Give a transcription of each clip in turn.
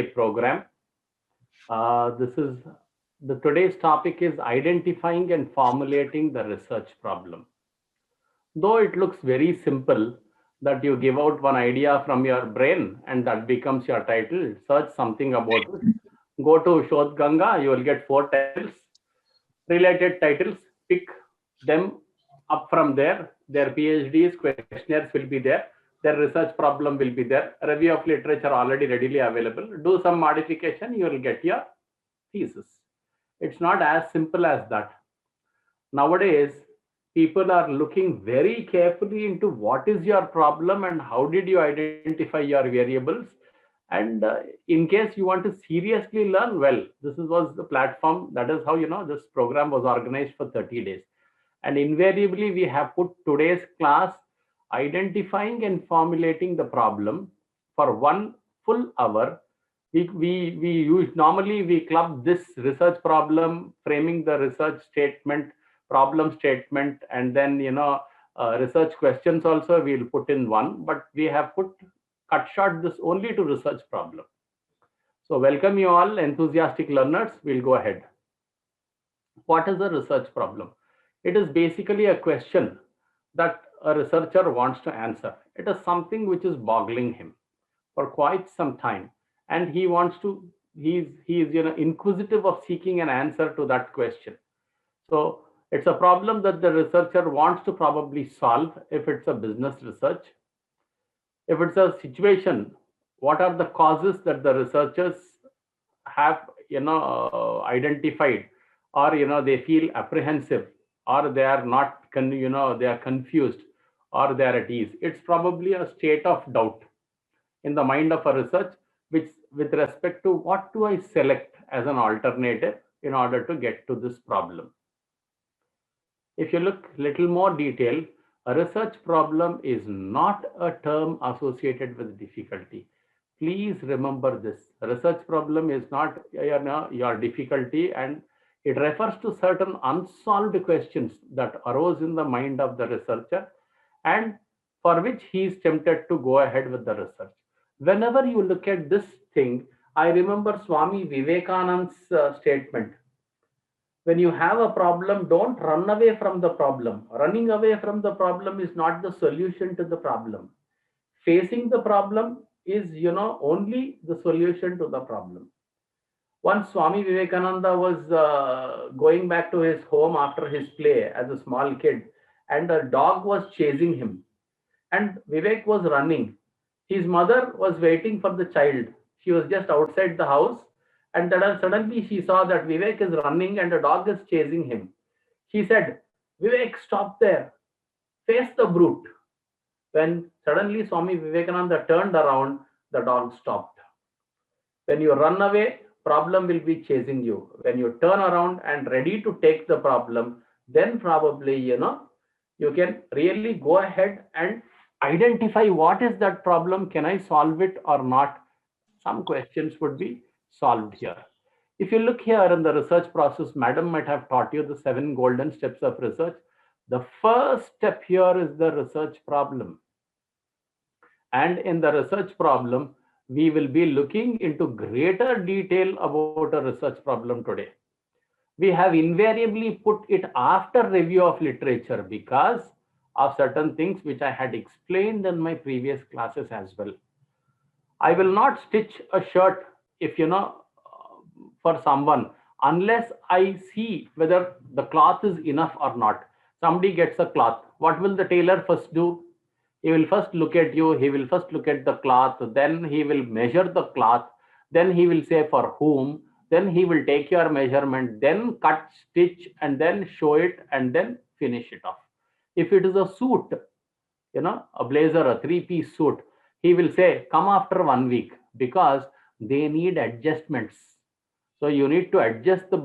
program. This is the today's topic is identifying and formulating the research problem. Though it looks very simple that you give out one idea from your brain and that becomes your title, search something about it. Go to Shodh Ganga, you will get 4 titles, related titles, pick them up from there. Their PhDs, questionnaires will be there. Their research problem will be there. Review of literature already readily available. Do some modification, you will get your thesis. It's not as simple as that. Nowadays, people are looking very carefully into what is your problem and how did you identify your variables. And in case you want to seriously learn, well, was the platform. That is how this program was organized for 30 days. And invariably, we have put today's class identifying and formulating the problem for 1 full hour. We use normally we club this research problem, framing the research statement, problem statement, and then research questions also we'll put in one. But we have cut short this only to research problem. So welcome you all, enthusiastic learners. We'll go ahead. What is a research problem? It is basically a question that a researcher wants to answer. It is something which is boggling him for quite some time, and he wants to. He is inquisitive of seeking an answer to that question. So it's a problem that the researcher wants to probably solve if it's a business research. If it's a situation, what are the causes that the researchers have identified, or they feel apprehensive, or they are not they are confused, or they are at ease. It's probably a state of doubt in the mind of a research, which with respect to what do I select as an alternative in order to get to this problem. If you look little more detail, a research problem is not a term associated with difficulty. Please remember this. A research problem is not your difficulty, and it refers to certain unsolved questions that arose in the mind of the researcher and for which he is tempted to go ahead with the research. Whenever you look at this thing, I remember Swami Vivekananda's statement. When you have a problem, don't run away from the problem. Running away from the problem is not the solution to the problem. Facing the problem is, only the solution to the problem. Once Swami Vivekananda was going back to his home after his play as a small kid, and a dog was chasing him. And Vivek was running. His mother was waiting for the child. She was just outside the house, and then suddenly she saw that Vivek is running and a dog is chasing him. She said, "Vivek, stop there. Face the brute." When suddenly Swami Vivekananda turned around, the dog stopped. When you run away, problem will be chasing you. When you turn around and ready to take the problem, then probably, you can really go ahead and identify what is that problem. Can I solve it or not? Some questions would be solved here. If you look here in the research process, madam might have taught you the 7 golden steps of research. The first step here is the research problem. And in the research problem, we will be looking into greater detail about a research problem today. We have invariably put it after review of literature because of certain things which I had explained in my previous classes as well. I will not stitch a shirt if for someone unless I see whether the cloth is enough or not. Somebody gets a cloth. What will the tailor first do? He will first look at you. He will first look at the cloth. Then he will measure the cloth. Then he will say for whom. Then he will take your measurement. Then cut, stitch, and then show it, and then finish it off. If it is a suit, a blazer, a 3-piece suit, he will say, come after 1 week because they need adjustments. So you need to adjust the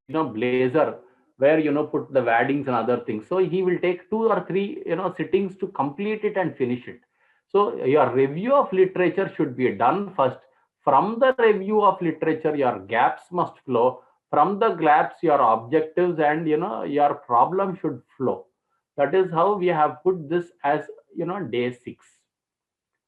blazer where put the waddings and other things. So he will take 2 or 3 sittings to complete it and finish it. So your review of literature should be done first. From the review of literature, your gaps must flow. From the gaps, your objectives and your problem should flow. That is how we have put this as day 6.